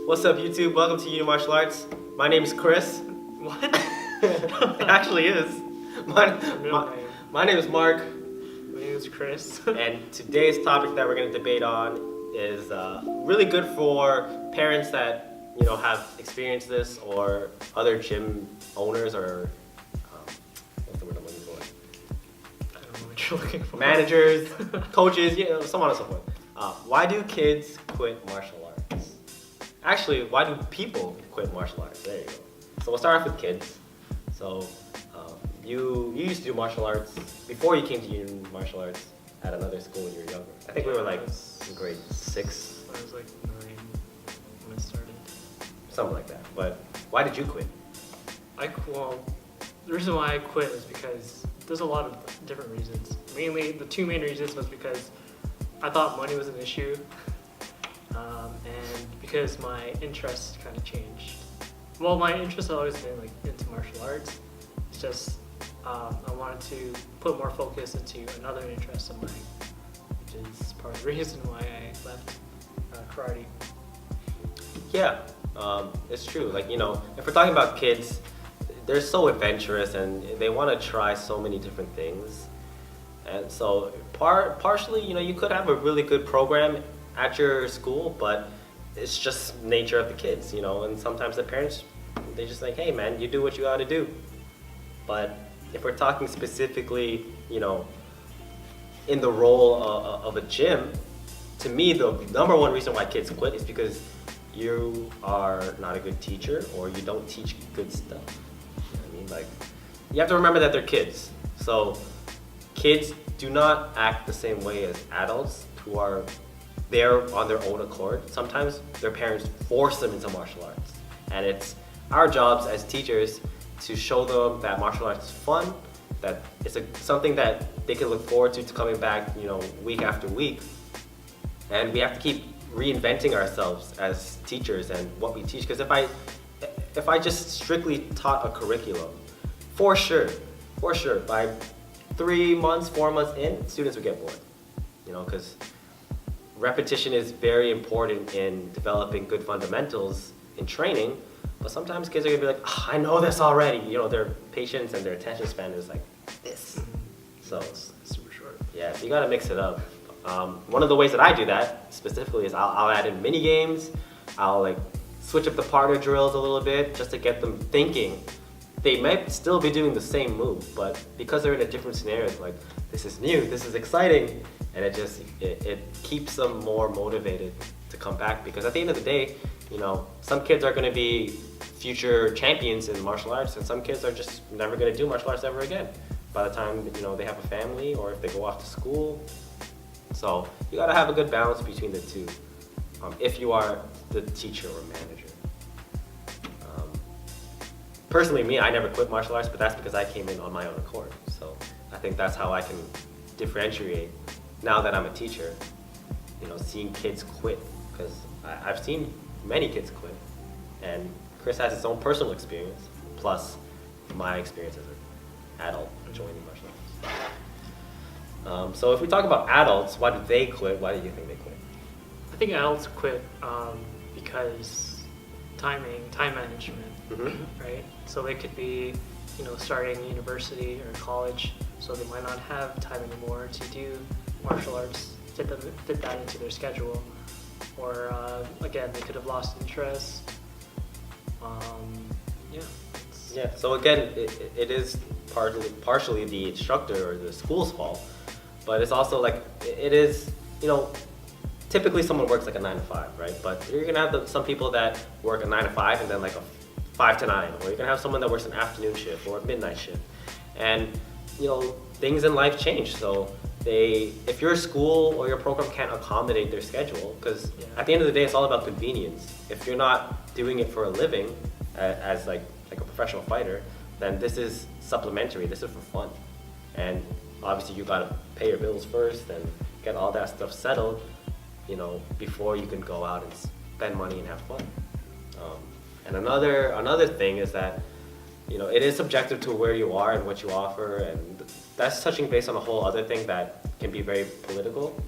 What's up, YouTube? Welcome to Unit Martial Arts. My name is Chris. What? It actually is. My name is Mark. My name is Chris. And today's topic that we're going to debate on is really good for parents that have experienced this, or other gym owners, or what's the word I'm looking for? I don't know what you're looking for. Managers, coaches, so on and so forth. Why do kids quit martial arts? Actually, why do people quit martial arts? There you go. So we'll start off with kids. So you used to do martial arts before you came to Union Martial Arts at another school when you were younger. I think we were like in grade 6. I was like 9 when I started. Something like that. But why did you quit? Well, the reason why I quit is because there's a lot of different reasons. Mainly, the two main reasons was because I thought money was an issue, and because my interests kind of changed. Well, my interest has always been into martial arts. It's just I wanted to put more focus into another interest of mine, which is part of the reason why I left karate. Yeah, it's true. If we're talking about kids, they're so adventurous and they want to try so many different things. And so partially, you could have a really good program at your school, but it's just nature of the kids, and sometimes the parents, they just like, hey man, you do what you gotta do. But if we're talking specifically, in the role of a gym, to me, the number one reason why kids quit is because you are not a good teacher, or you don't teach good stuff. You have to remember that they're kids. So kids do not act the same way as adults who are there on their own accord. Sometimes their parents force them into martial arts. And it's our jobs as teachers to show them that martial arts is fun, that it's something that they can look forward to coming back, week after week. And we have to keep reinventing ourselves as teachers and what we teach. Because if I just strictly taught a curriculum, for sure, by 3 months, 4 months in, students would get bored. Because repetition is very important in developing good fundamentals in training. But sometimes kids are gonna be like, I know this already. Their patience and their attention span is like this. So It's super short. yeah, so you gotta mix it up. One of the ways that I do that specifically is I'll add in mini games. I'll switch up the partner drills a little bit just to get them thinking. They might still be doing the same move, but because they're in a different scenario, it's like, this is new, this is exciting, and it keeps them more motivated to come back. Because at the end of the day, some kids are going to be future champions in martial arts, and some kids are just never going to do martial arts ever again by the time they have a family, or if they go off to school. So you got to have a good balance between the two, if you are the teacher or manager. Personally, me, I never quit martial arts, but that's because I came in on my own accord. So I think that's how I can differentiate now that I'm a teacher, seeing kids quit. Because I've seen many kids quit, and Chris has his own personal experience, plus my experience as an adult joining martial arts. So if we talk about adults, why do they quit? Why do you think they quit? I think adults quit because time management, right? So they could be, starting university or college, so they might not have time anymore to do martial arts, fit that into their schedule. Or again, they could have lost interest. Yeah. So again, it is partially the instructor or the school's fault, but it's also it is typically someone works a 9 to 5, right? But you're gonna have some people that work a 9 to 5 and then a 5 to 9, or you're gonna have someone that works an afternoon shift or a midnight shift, and things in life change. So if your school or your program can't accommodate their schedule, because at the end of the day, it's all about convenience. If you're not doing it for a living as a professional fighter, then this is supplementary. This is for fun, and obviously you gotta pay your bills first and get all that stuff settled, before you can go out and spend money and have fun. And another thing is that it is subjective to where you are and what you offer, and that's touching base on a whole other thing that can be very political,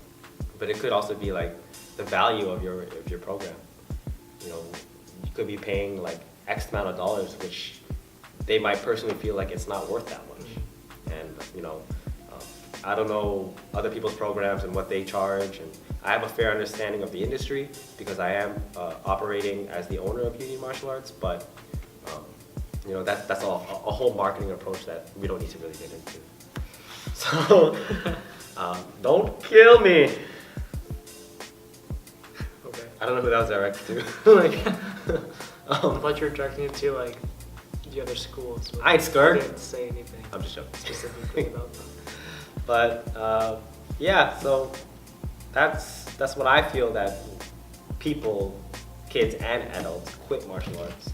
but it could also be the value of your program. you know, you could be paying like X amount of dollars, which they might personally feel like it's not worth that much. And, you know, I don't know other people's programs and what they charge, and I have a fair understanding of the industry because I am operating as the owner of Union Martial Arts, but you know, that's a whole marketing approach that we don't need to really get into. So, don't kill me. Okay. I don't know who that was directed to. Like, I thought you were directing it to like the other schools. I ain't scared. Didn't say anything I'm just joking. specifically about them. But yeah, so that's what I feel that people, kids and adults, quit martial arts.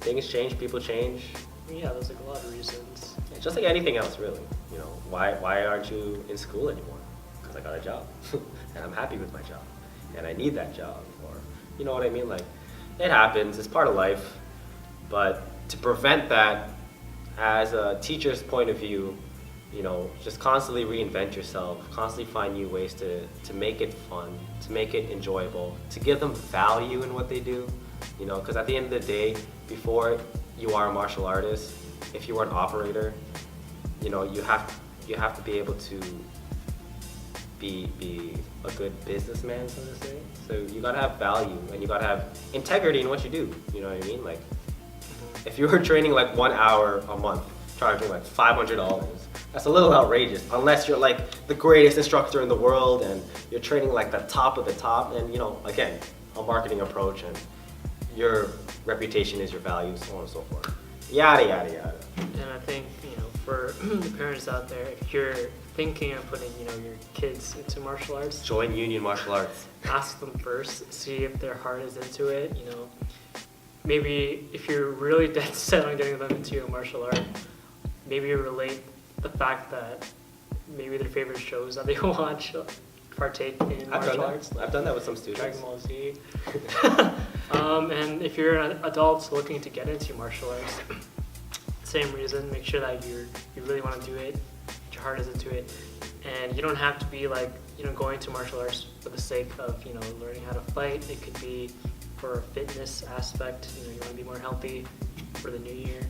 Things change, people change. Yeah, there's like a lot of reasons. It's just like anything else, really. You know, why aren't you in school anymore? Because I got a job, and I'm happy with my job, and I need that job, or you know what I mean? Like, it happens. It's part of life. But to prevent that, as a teacher's point of view, you know, just constantly reinvent yourself, constantly find new ways to make it fun, to make it enjoyable, to give them value in what they do, you know, because at the end of the day, before you are a martial artist, if you are an operator, you know, you have to be able to be a good businessman, so to say. So you gotta have value and you gotta have integrity in what you do, you know what I mean? Like, if you were training like 1 hour a month, charging like $500, that's a little outrageous, unless you're like the greatest instructor in the world and you're training like the top of the top, and you know, again, a marketing approach, and your reputation is your value, so on and so forth. Yada, yada, yada. And I think, you know, for the parents out there, if you're thinking of putting, you know, your kids into martial arts, Join Union Martial Arts. ask them first, see if their heart is into it, you know. Maybe if you're really dead set on getting them into a martial art, maybe you relate the fact that maybe their favorite shows that they watch partake in martial arts. I've done that with some students. Dragon Ball Z. And if you're an adult looking to get into martial arts, same reason, make sure that you really want to do it, your heart is into it, and you don't have to be like, you know, going to martial arts for the sake of, you know, learning how to fight. It could be for a fitness aspect, you know, you want to be more healthy for the new year.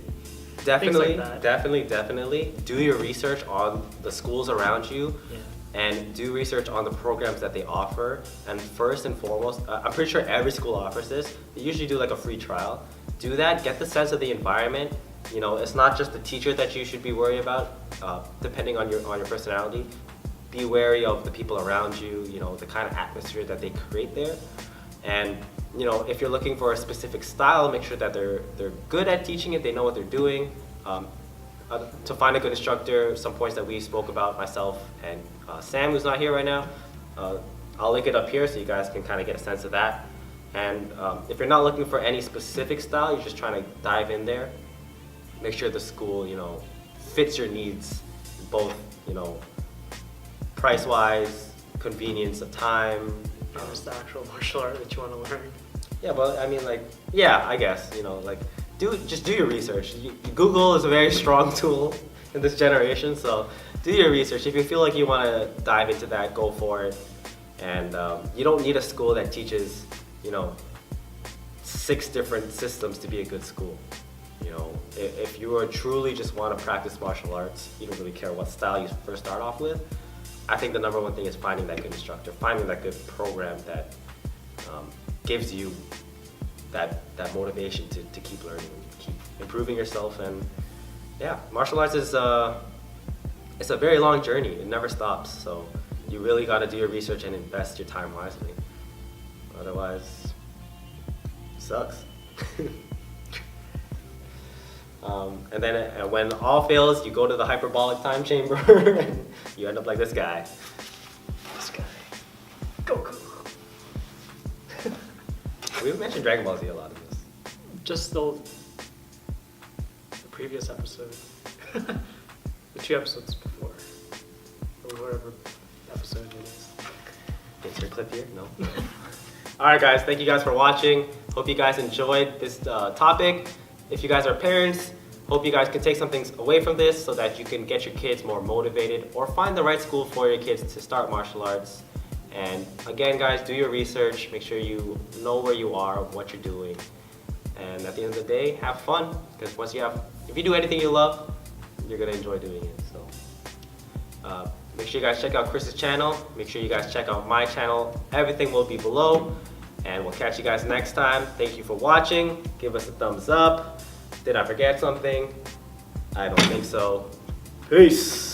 Definitely, Things like that. definitely. Do your research on the schools around you. Yeah. And do research on the programs that they offer. And first and foremost, I'm pretty sure every school offers this. They usually do like a free trial. Do that, get the sense of the environment. You know, it's not just the teacher that you should be worried about, depending on your personality. Be wary of the people around you, you know, the kind of atmosphere that they create there. And, you know, if you're looking for a specific style, make sure that they're good at teaching it, they know what they're doing. To find a good instructor, some points that we spoke about, myself and Sam, who's not here right now, I'll link it up here so you guys can kind of get a sense of that. And if you're not looking for any specific style, you're just trying to dive in there, make sure the school, you know, fits your needs, both, you know, price-wise, convenience of time. Just the actual martial art that you want to learn. Yeah, but I mean, like, yeah, I guess, you know, like, just do your research. Google is a very strong tool in this generation, so do your research. If you feel like you want to dive into that, go for it. And you don't need a school that teaches, you know, 6 different systems to be a good school. You know, if you are truly just want to practice martial arts, you don't really care what style you first start off with. I think the number one thing is finding that good instructor, finding that good program that gives you that motivation to keep learning, keep improving yourself. And yeah, martial arts is it's a very long journey. It never stops. So you really got to do your research and invest your time wisely. Otherwise, it sucks. And then when all fails, you go to the hyperbolic time chamber and you end up like this guy. Goku. We've mentioned Dragon Ball Z a lot in this. Just the previous episode. The 2 episodes before. Or whatever episode it is. Insert clip here? No. Alright guys, thank you guys for watching. Hope you guys enjoyed this topic. If you guys are parents, hope you guys can take some things away from this so that you can get your kids more motivated or find the right school for your kids to start martial arts. And again, guys, do your research. Make sure you know where you are, what you're doing. And at the end of the day, have fun. Because if you do anything you love, you're gonna enjoy doing it. So make sure you guys check out Chris's channel. Make sure you guys check out my channel. Everything will be below. And we'll catch you guys next time. Thank you for watching. Give us a thumbs up. Did I forget something? I don't think so. Peace.